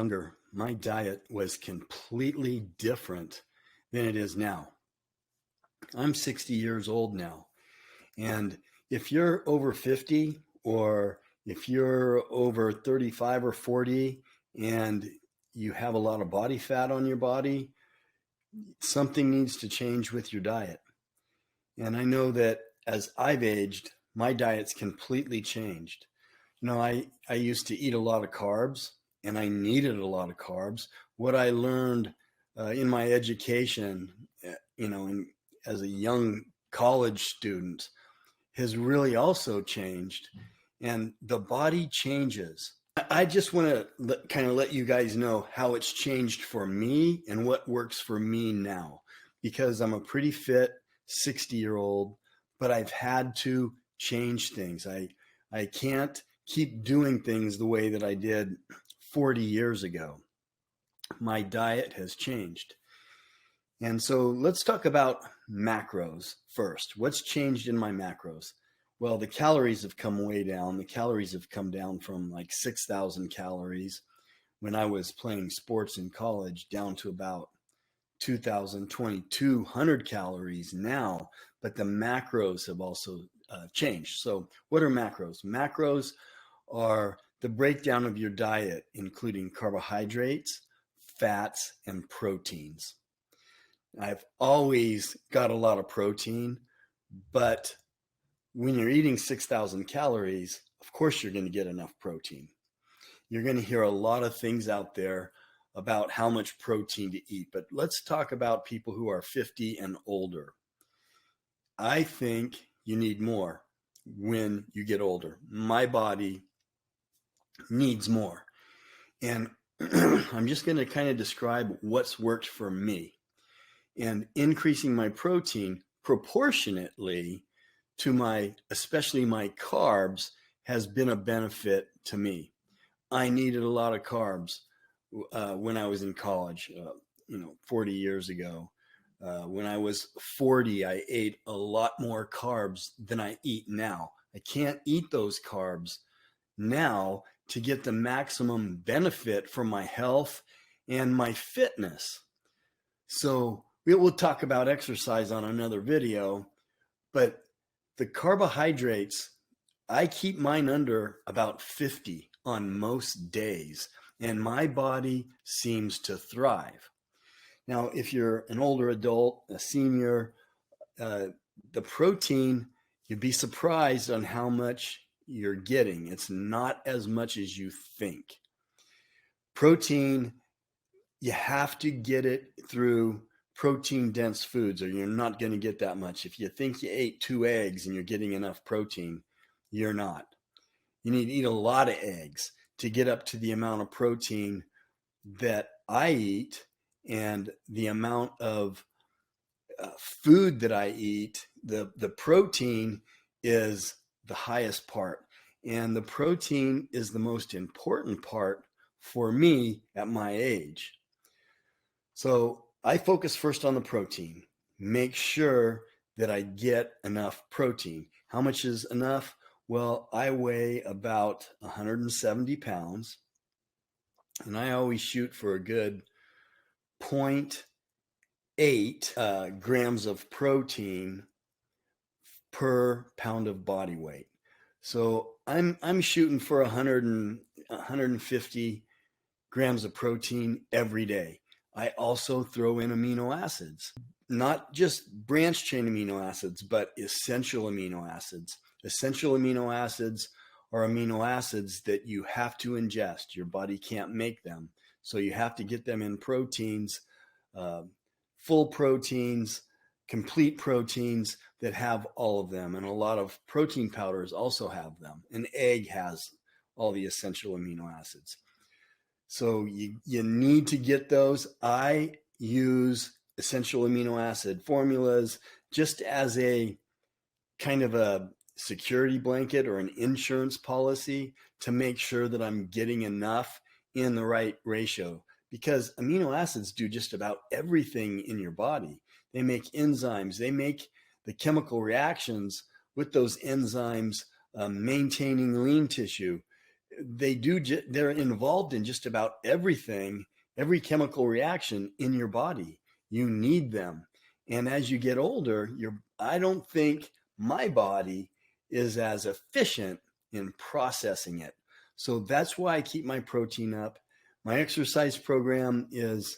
younger, my diet was completely different than it is now. I'm 60 years old now. And if you're over 50 or if you're over 35 or 40 and you have a lot of body fat on your body, something needs to change with your diet. And I know that as I've aged, my diet's completely changed. I used to eat a lot of carbs and I needed a lot of carbs. What I learned in my education, as a young college student, has really also changed. And the body changes. I just want to kind of let you guys know how it's changed for me and what works for me now, because I'm a pretty fit 60-year-old, but I've had to change things. I can't keep doing things the way that I did 40 years ago. My diet has changed. And so let's talk about macros first. What's changed in my macros? Well, the calories have come way down. The calories have come down from like 6,000 calories when I was playing sports in college down to about 2,200 calories now. But the macros have also changed. So what are macros? Macros are the breakdown of your diet, including carbohydrates, fats, and proteins. I've always got a lot of protein, but when you're eating 6,000 calories, of course you're going to get enough protein. You're going to hear a lot of things out there about how much protein to eat, but let's talk about people who are 50 and older. I think you need more when you get older. My body needs more. And I'm just going to kind of describe what's worked for me. And increasing my protein proportionately to especially my carbs, has been a benefit to me. I needed a lot of carbs when I was in college, 40 years ago. When I was 40, I ate a lot more carbs than I eat now. I can't eat those carbs now to get the maximum benefit for my health and my fitness. So we'll talk about exercise on another video, but the carbohydrates, I keep mine under about 50 on most days, and my body seems to thrive. Now, if you're an older adult, a senior, the protein, you'd be surprised on how much you're getting. It's not as much as you think. Protein, you have to get it through protein dense foods, or you're not going to get that much. If you think you ate 2 eggs and you're getting enough protein, you're not. You need to eat a lot of eggs to get up to the amount of protein that I eat, and the amount of food that I eat. The protein is the highest part, and the protein is the most important part for me at my age. So I focus first on the protein. Make sure that I get enough protein. How much is enough? Well, I weigh about 170 pounds, and I always shoot for a good 0.8 grams of protein per pound of body weight. So I'm shooting for 150 grams of protein every day. I also throw in amino acids, not just branch chain amino acids, but essential amino acids. Essential amino acids are amino acids that you have to ingest. Your body can't make them. So you have to get them in proteins, full proteins, complete proteins that have all of them. And a lot of protein powders also have them. An egg has all the essential amino acids. So you need to get those. I use essential amino acid formulas just as a kind of a security blanket or an insurance policy to make sure that I'm getting enough in the right ratio, because amino acids do just about everything in your body. They make enzymes. They make the chemical reactions with those enzymes, maintaining lean tissue, they're involved in just about everything, every chemical reaction in your body. You need them. And as you get older, I don't think my body is as efficient in processing it. So that's why I keep my protein up. My exercise program is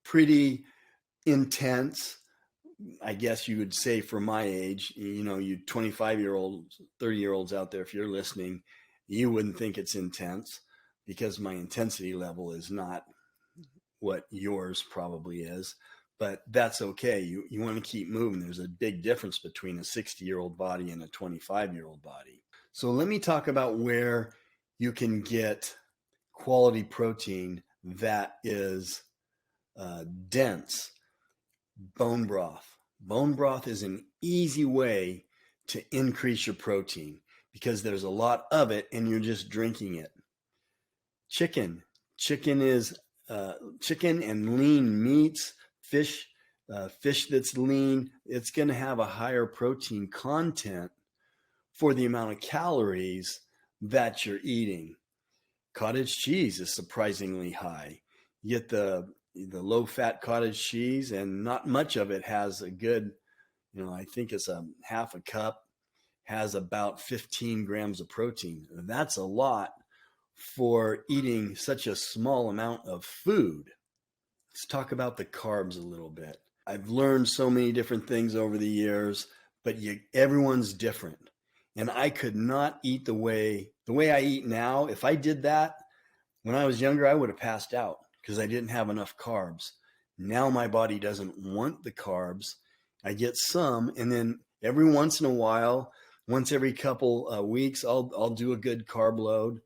pretty intense. I guess you would say for my age, you 25-year-olds, 30-year-olds out there, if you're listening, you wouldn't think it's intense because my intensity level is not what yours probably is, but that's okay. You want to keep moving. There's a big difference between a 60-year-old body and a 25-year-old body. So let me talk about where you can get quality protein that is dense. Bone broth. Bone broth is an easy way to increase your protein because there's a lot of it and you're just drinking it. Chicken. Chicken and lean meats, fish that's lean, it's going to have a higher protein content for the amount of calories that you're eating. Cottage cheese is surprisingly high. You get the low-fat cottage cheese, and not much of it has a good, I think it's a half a cup, has about 15 grams of protein. That's a lot for eating such a small amount of food. Let's talk about the carbs a little bit. I've learned so many different things over the years, but everyone's different. And I could not eat the way I eat now. If I did that when I was younger, I would have passed out because I didn't have enough carbs. Now my body doesn't want the carbs. I get some, and then every once in a while, once every couple weeks, I'll do a good carb load,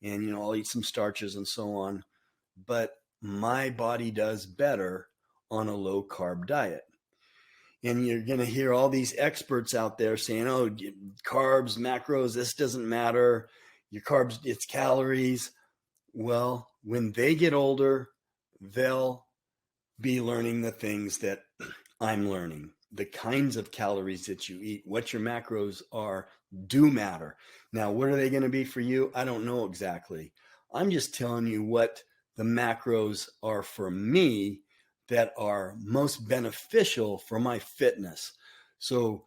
and I'll eat some starches and so on. But my body does better on a low carb diet. And you're going to hear all these experts out there saying, oh, carbs, macros, this doesn't matter. Your carbs, it's calories. Well, when they get older, they'll be learning the things that I'm learning. The kinds of calories that you eat, what your macros are, do matter. Now, what are they going to be for you? I don't know exactly. I'm just telling you what the macros are for me that are most beneficial for my fitness. So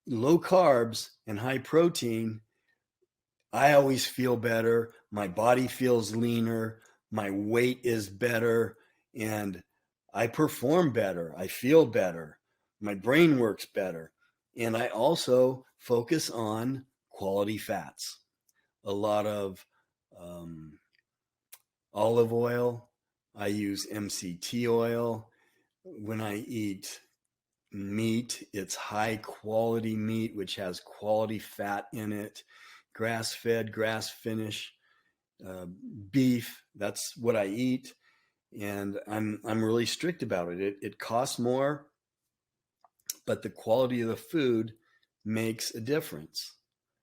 low carbs and high protein, I always feel better. My body feels leaner. My weight is better. And I perform better. I feel better. My brain works better. And I also focus on quality fats. A lot of olive oil. I use MCT oil. When I eat meat, it's high quality meat, which has quality fat in it. Grass-fed, grass-finished beef. That's what I eat. And I'm really strict about it. It costs more, but the quality of the food makes a difference.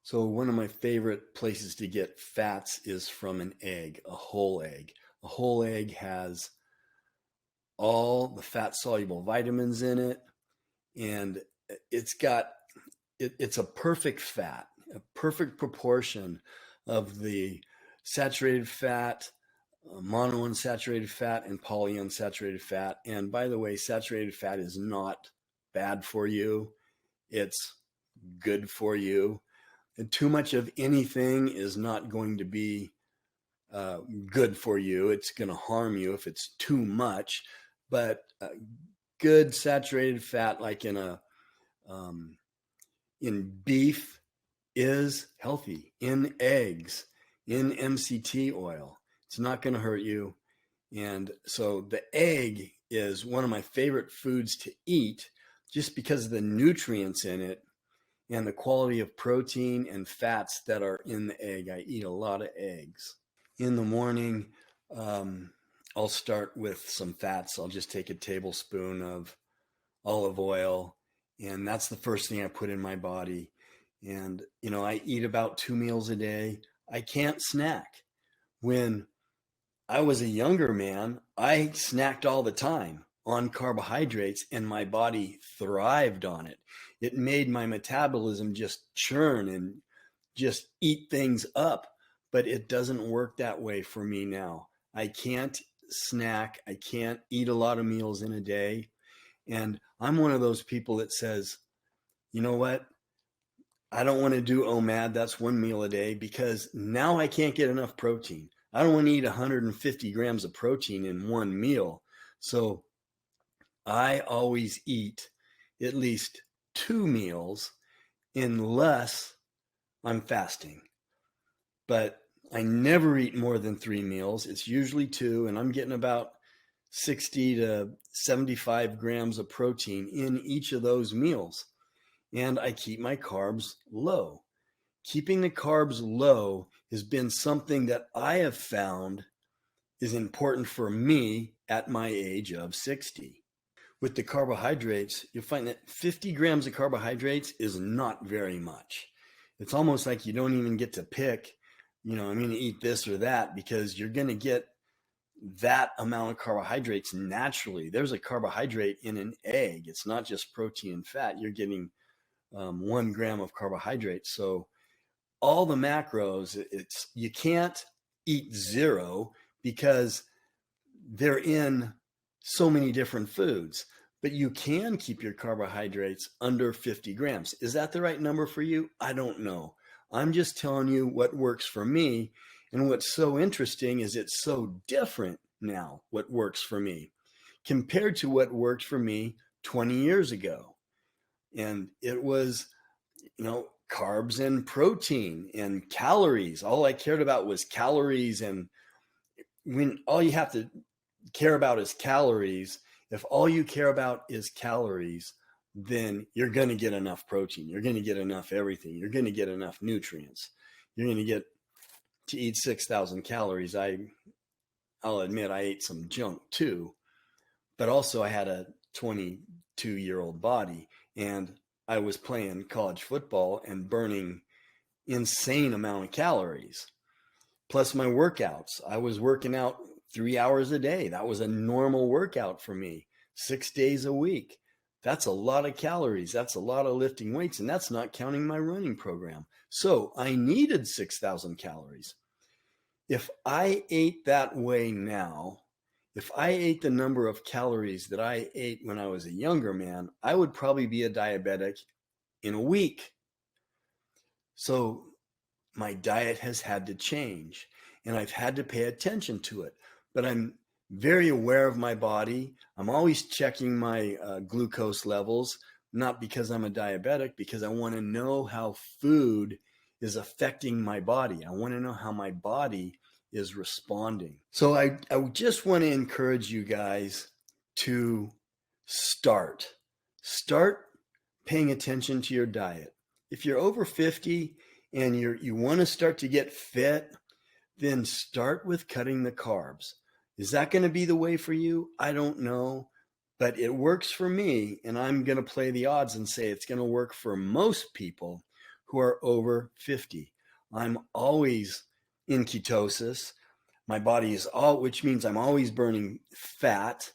So one of my favorite places to get fats is from an egg, a whole egg. A whole egg has all the fat-soluble vitamins in it, and it's a perfect fat, a perfect proportion of the saturated fat, monounsaturated fat, and polyunsaturated fat. And by the way, saturated fat is not bad for you. It's good for you. And too much of anything is not going to be good for you. It's going to harm you if it's too much. But good saturated fat, like in beef, is healthy. In eggs, in MCT oil, it's not going to hurt you. And so the egg is one of my favorite foods to eat just because of the nutrients in it and the quality of protein and fats that are in the egg. I eat a lot of eggs. In the morning, I'll start with some fats. I'll just take a tablespoon of olive oil, and that's the first thing I put in my body. And, I eat about 2 meals a day. I can't snack. When I was a younger man, I snacked all the time on carbohydrates, and my body thrived on it. It made my metabolism just churn and just eat things up, but it doesn't work that way for me now. I can't snack. I can't eat a lot of meals in a day. And I'm one of those people that says, you know what? I don't want to do OMAD. That's one meal a day because now I can't get enough protein. I don't want to eat 150 grams of protein in one meal. So I always eat at least 2 meals unless I'm fasting. But I never eat more than 3 meals. It's usually two, and I'm getting about 60 to 75 grams of protein in each of those meals. And I keep my carbs low. Keeping the carbs low has been something that I have found is important for me at my age of 60. With the carbohydrates, you'll find that 50 grams of carbohydrates is not very much. It's almost like you don't even get to pick, I'm going to eat this or that, because you're going to get that amount of carbohydrates naturally. There's a carbohydrate in an egg. It's not just protein and fat. You're getting 1 gram of carbohydrates. So all the macros, you can't eat zero because they're in so many different foods, but you can keep your carbohydrates under 50 grams. Is that the right number for you? I don't know. I'm just telling you what works for me. And what's so interesting is it's so different now, what works for me, compared to what worked for me 20 years ago. And it was, carbs and protein and calories. All I cared about was calories. And when all you have to care about is calories, if all you care about is calories, then you're going to get enough protein. You're going to get enough everything. You're going to get enough nutrients. You're going to get to eat 6,000 calories. I'll admit I ate some junk too, but also I had a 22-year-old body, and I was playing college football and burning insane amount of calories. Plus my workouts. I was working out 3 hours a day. That was a normal workout for me, 6 days a week. That's a lot of calories. That's a lot of lifting weights, and that's not counting my running program. So I needed 6,000 calories. If I ate that way now, if I ate the number of calories that I ate when I was a younger man, I would probably be a diabetic in a week. So my diet has had to change, and I've had to pay attention to it. But I'm very aware of my body. I'm always checking my glucose levels, not because I'm a diabetic, because I want to know how food is affecting my body. I want to know how my body is responding. So I just want to encourage you guys to start paying attention to your diet. If you're over 50 and you want to start to get fit, then start with cutting the carbs. Is that going to be the way for you? I don't know, but it works for me, and I'm going to play the odds and say it's going to work for most people who are over 50. I'm always in ketosis. My body is which means I'm always burning fat.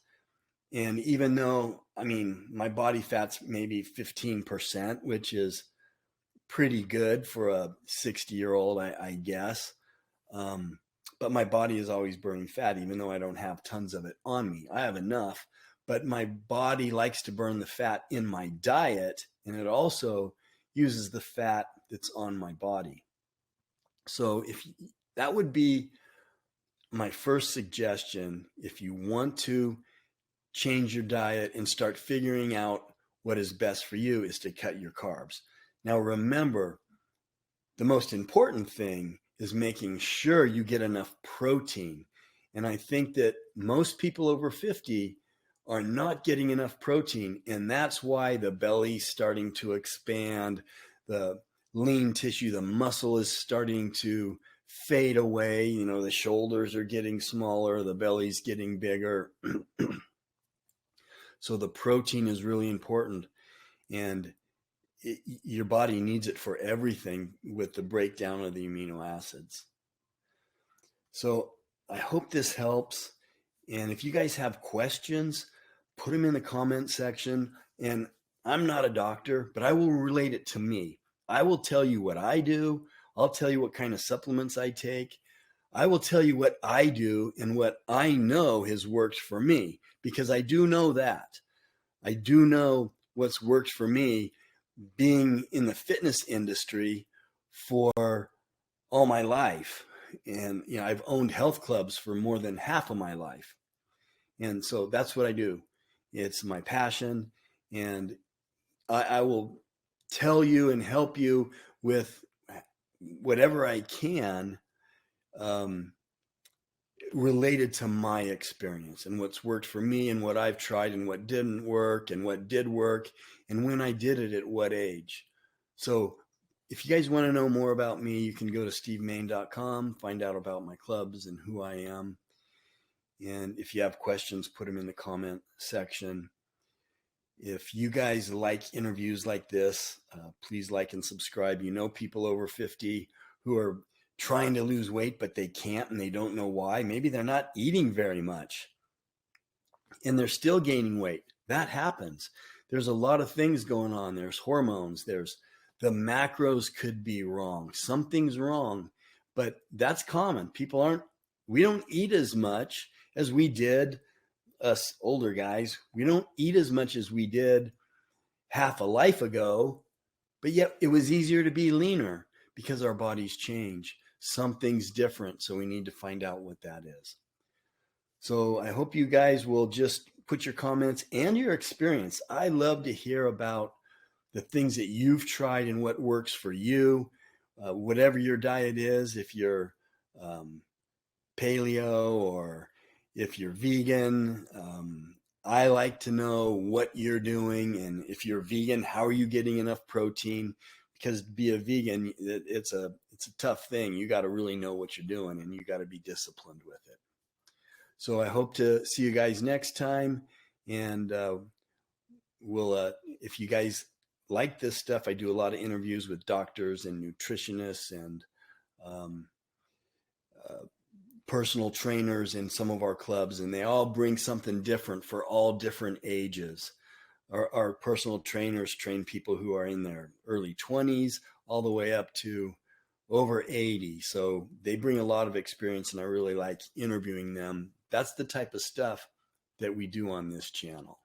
And even though, my body fat's maybe 15%, which is pretty good for a 60-year-old, I guess. But my body is always burning fat, even though I don't have tons of it on me. I have enough, but my body likes to burn the fat in my diet, and it also uses the fat that's on my body. So that would be my first suggestion, if you want to change your diet and start figuring out what is best for you, is to cut your carbs. Now remember, the most important thing is making sure you get enough protein. And I think that most people over 50 are not getting enough protein, and that's why the belly's starting to expand, the lean tissue, the muscle is starting to fade away. The shoulders are getting smaller, the belly's getting bigger. So the protein is really important, and your body needs it for everything with the breakdown of the amino acids. So I hope this helps. And if you guys have questions, put them in the comment section. And I'm not a doctor, but I will relate it to me. I will tell you what I do. I'll tell you what kind of supplements I take. I will tell you what I do and what I know has worked for me, because I do know that. I do know what's worked for me being in the fitness industry for all my life. And I've owned health clubs for more than half of my life. And so that's what I do. It's my passion. And I will tell you and help you with whatever I can, um, related to my experience and what's worked for me and what I've tried and what didn't work and what did work and when I did it at what age. So if you guys want to know more about me, you can go to stevemain.com, find out about my clubs and who I am. And if you have questions, put them in the comment section. If you guys like interviews like this, please like and subscribe. You know, people over 50 who are trying to lose weight, but they can't and they don't know why. Maybe they're not eating very much and they're still gaining weight. That happens. There's a lot of things going on. There's hormones. There's the macros could be wrong. Something's wrong, but that's common. We don't eat as much as we did, us older guys. We don't eat as much as we did half a life ago, but yet it was easier to be leaner because our bodies change. Something's different, so we need to find out what that is. So I hope you guys will just put your comments and your experience. I love to hear about the things that you've tried and what works for you, whatever your diet is, if you're paleo or if you're vegan. I like to know what you're doing, and if you're vegan, how are you getting enough protein? Because to be a vegan, it's a tough thing. You got to really know what you're doing, and you got to be disciplined with it. So I hope to see you guys next time, and if you guys like this stuff, I do a lot of interviews with doctors and nutritionists and personal trainers in some of our clubs, and they all bring something different for all different ages. Our personal trainers train people who are in their early 20s all the way up to over 80. So they bring a lot of experience, and I really like interviewing them. That's the type of stuff that we do on this channel.